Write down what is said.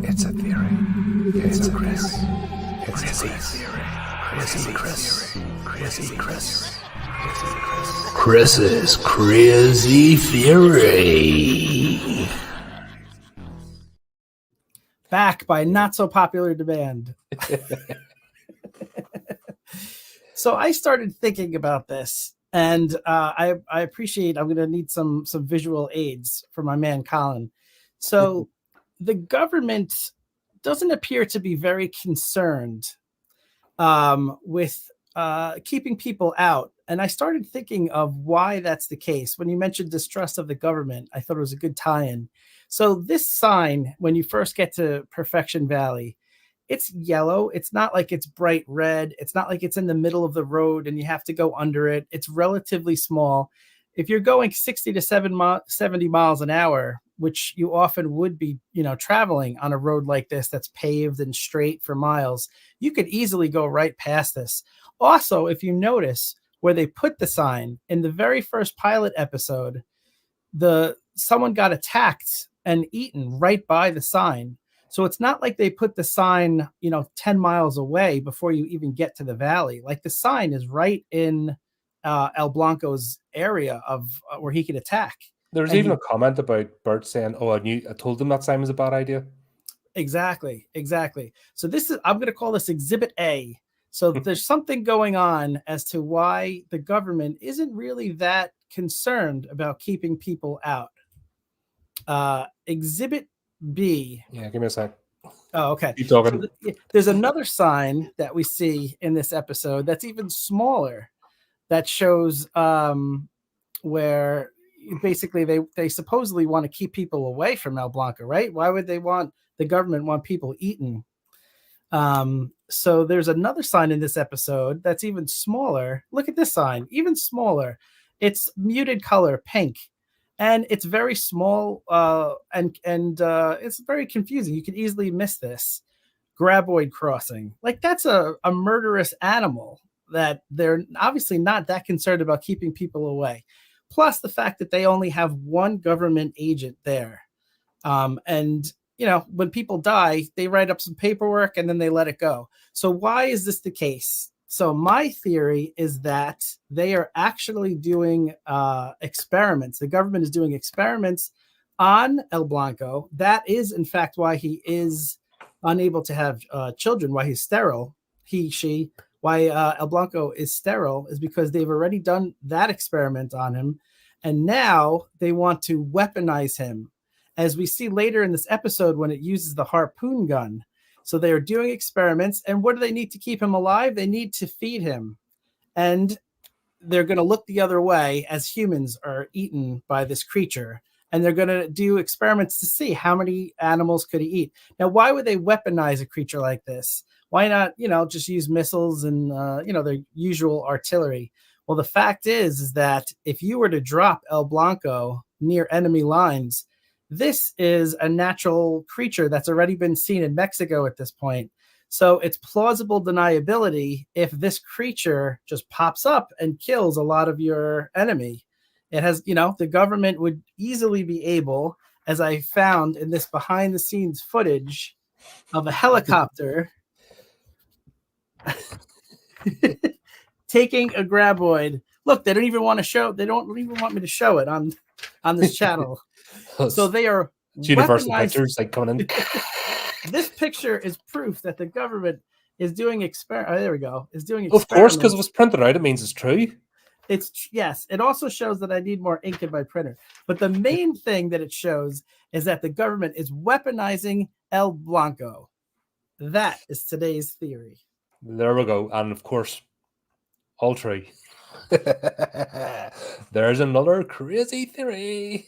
It's a theory. It's a Chris. It's a theory. Chris. Chris's crazy theory. Back by not so popular demand. So I started thinking about this, and I appreciate. I'm going to need some visual aids for my man Colin. So the government doesn't appear to be very concerned with keeping people out. And I started thinking of why that's the case. When you mentioned distrust of the government, I thought it was a good tie-in. So this sign, when you first get to Perfection Valley, it's yellow. It's not like it's bright red. It's not like it's in the middle of the road and you have to go under it. It's relatively small. If you're going 60 to 70 miles an hour, which you often would be, traveling on a road like this that's paved and straight for miles, you could easily go right past this. Also, if you notice where they put the sign in the very first pilot episode, someone got attacked and eaten right by the sign. So it's not like they put the sign, 10 miles away before you even get to the valley. Like the sign is right in El Blanco's area of where he could attack. There's even a comment about Bert saying, "Oh, I told him that sign was a bad idea." Exactly. So I'm going to call this Exhibit A. So there's something going on as to why the government isn't really that concerned about keeping people out. Exhibit B. Yeah, give me a sec. Oh, okay. Keep talking. So there's another sign that we see in this episode that's even smaller, that shows where basically they supposedly want to keep people away from El Blanco, right? Why would the government want people eaten? So there's another sign in this episode that's even smaller. Look at this sign, even smaller. It's muted color, pink. And it's very small, and it's very confusing. You can easily miss this. Graboid crossing. Like, that's a murderous animal that they're obviously not that concerned about keeping people away. Plus the fact that they only have one government agent there. And, when people die, they write up some paperwork and then they let it go. So why is this the case? So my theory is that they are actually doing experiments. The government is doing experiments on El Blanco. That is, in fact, why he is unable to have children, why he's sterile. Why El Blanco is sterile is because they've already done that experiment on him. And now they want to weaponize him, as we see later in this episode when it uses the harpoon gun. So they are doing experiments. And what do they need to keep him alive? They need to feed him. And they're going to look the other way as humans are eaten by this creature. And they're going to do experiments to see how many animals could he eat. Now, why would they weaponize a creature like this? Why not, just use missiles and, their usual artillery? Well, the fact is that if you were to drop El Blanco near enemy lines, this is a natural creature that's already been seen in Mexico at this point. So it's plausible deniability if this creature just pops up and kills a lot of your enemy. It has, the government would easily be able, as I found in this behind the scenes footage of a helicopter taking a graboid. Look, they don't even want me to show it on this channel. So they are Universal Pictures like coming in. This picture is proof that the government is doing there we go. Is doing Of course, because it was printed out, it means it's true. Yes. It also shows that I need more ink in my printer. But the main thing that it shows is that the government is weaponizing El Blanco. That is today's theory. There we go. And of course, all true. There's another crazy theory.